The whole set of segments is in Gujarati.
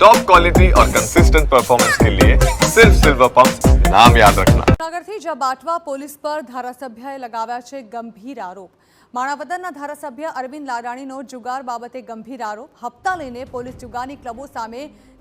टॉप क्वालिटी और कंसिस्टेंट परफॉर्मेंस के लिए सिर्फ सिल्वर पंप नाम याद रखना। નગરથી જ બાટવા પોલીસ પર ધારાસભ્યએ લગાવ્યા છે ગંભીર આરોપ। માણાવદરના ધારાસભ્ય અરવિંદ લાડાણીનો જુગાર બાબતે ગંભીર આરોપ। હપ્તા લઈને પોલીસ જુગારની ક્લબો સામે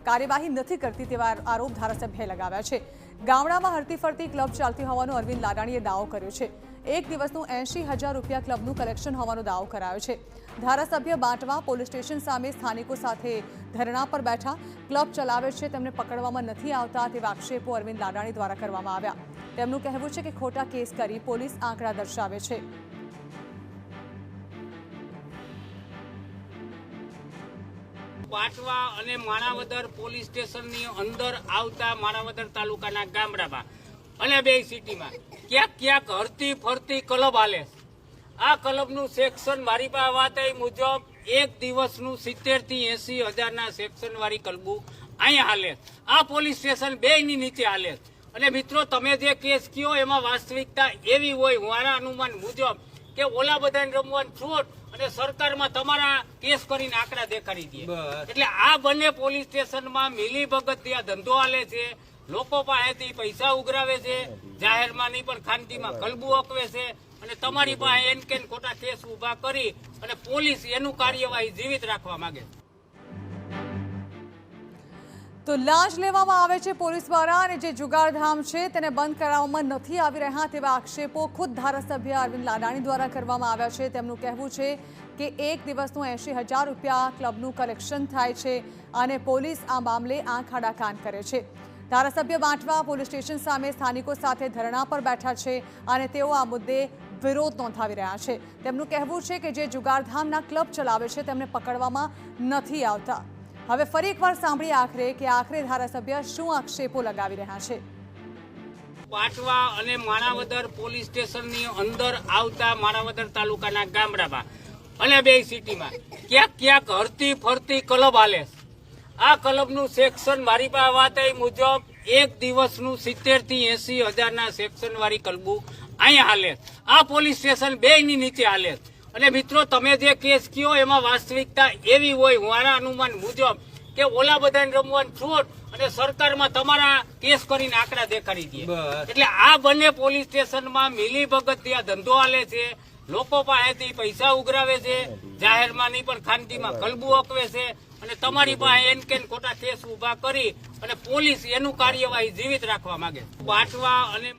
કાર્યવાહી નથી કરતી તેવા આરોપ ધારાસભ્યએ લગાવ્યા છે। ગામડામાં હરતી ફરતી ક્લબ ચાલતી હોવાનો અરવિંદ લાડાણીએ દાવો કર્યો છે। એક દિવસનું 80,000 રૂપિયા ક્લબનું કલેક્શન હોવાનો દાવો કરાયો છે। ધારાસભ્ય બાટવા પોલીસ સ્ટેશન સામે સ્થાનિકો સાથે ધરણા પર બેઠા। ક્લબ ચલાવે છે તેમને પકડવામાં નથી આવતા તેવા આક્ષેપો અરવિંદ લાડાણી દ્વારા કરવામાં આવ્યા। તેમનું કહેવું છે કે ખોટા કેસ કરી પોલીસ આંકડા દર્શાવે છે। બાટવા અને માણાવદર પોલીસ સ્ટેશનની અંદર આવતા માણાવદર તાલુકાના ગામડામાં અને બે સિટીમાં ક્યાંક હરતી ફરતી ક્લબ હાલે। આ ક્લબનું સેક્શન મારી પાસે વાત આવી મુજબ એક દિવસનું 70,000 થી 80,000 સેક્શન વાળી ક્લબો અહીંયા હાલે। આ પોલીસ સ્ટેશન બેયની નીચે હાલે। અને મિત્રો તમે જે કેસ કયો એમાં વાસ્તવિકતા એવી હોય મારા અનુમાન મુજબ કે ઓલા બધાને રમવાનું છોડ અને સરકારમાં તમારા કેસ કરીને આંકડા દેખાડી દે। એટલે આ બંને પોલીસ સ્ટેશનમાં મિલીભગત આ ધંધો હાલે છે। લોકો પાસેથી પૈસા ઉઘરાવે છે, જાહેરમાં નહીં પણ ખાનગીમાં કલબુ અકવે છે અને તમારી પાસે એન કેન ખોટા કેસ ઉભા કરી અને પોલીસ એનું કાર્યવાહી જીવિત રાખવા માંગે છે। તો લાંચ લેવામાં આવે છે પોલીસ દ્વારા અને જે જુગારધામ છે તેને બંધ કરાવવામાં નથી આવી રહ્યા તેવા આક્ષેપો ખુદ ધારાસભ્ય અરવિંદ લાડાણી દ્વારા કરવામાં આવ્યા છે। તેમનું કહેવું છે કે એક દિવસનું 80,000 રૂપિયા ક્લબનું કલેક્શન થાય છે અને પોલીસ આ મામલે આંખ આડા કાન કરે છે। ધારાસભ્ય બાટવા પોલીસ સ્ટેશન સામે સ્થાનિકો સાથે ધરણા પર બેઠા છે અને તેઓ આ મુદ્દે વિરોધ નોંધાવી રહ્યા છે। તેમનું કહેવું છે કે જે જુગારધામના ક્લબ ચલાવે છે તેમને પકડવામાં નથી આવતા। હવે ફરી એકવાર સાંભળીએ આખરે ધારાસભ્ય શું આક્ષેપો લગાવી રહ્યા છે। બાટવા અને માણાવદર પોલીસ સ્ટેશનની અંદર આવતા માણાવદર તાલુકાના ગામડામાં અને બે સિટીમાં ક્યાંક હરતી ફરતી ક્લબ હાલે। આ ક્લબનું સેક્શન મારી પાસે વાત આવી મુજબ એક દિવસનું 70,000 થી 80,000 સેક્શન વાળી ક્લબો અહીંયા હાલે। આ પોલીસ સ્ટેશન બેયની નીચે હાલે। અને મિત્રો તમે જે કેસ કયો એમાં વાસ્તવિકતા એવી હોય મારા અનુમાન મુજબ કે ઓલા બધાને રમવાનું છોડ અને સરકારમાં તમારા કેસ કરીને આંકડા દેખાડી દે। એટલે આ બંને પોલીસ સ્ટેશનમાં મિલીભગત આ ધંધો હાલે છે। લોકો પાસેથી પૈસા ઉઘરાવે છે, જાહેરમાં નહીં પણ ખાનગીમાં કલબુ અકવે છે અને તમારી પાસે એન કેન ખોટા કેસ ઉભા કરી અને પોલીસ એનું કાર્યવાહી જીવિત રાખવા માંગે છે। બાટવા અને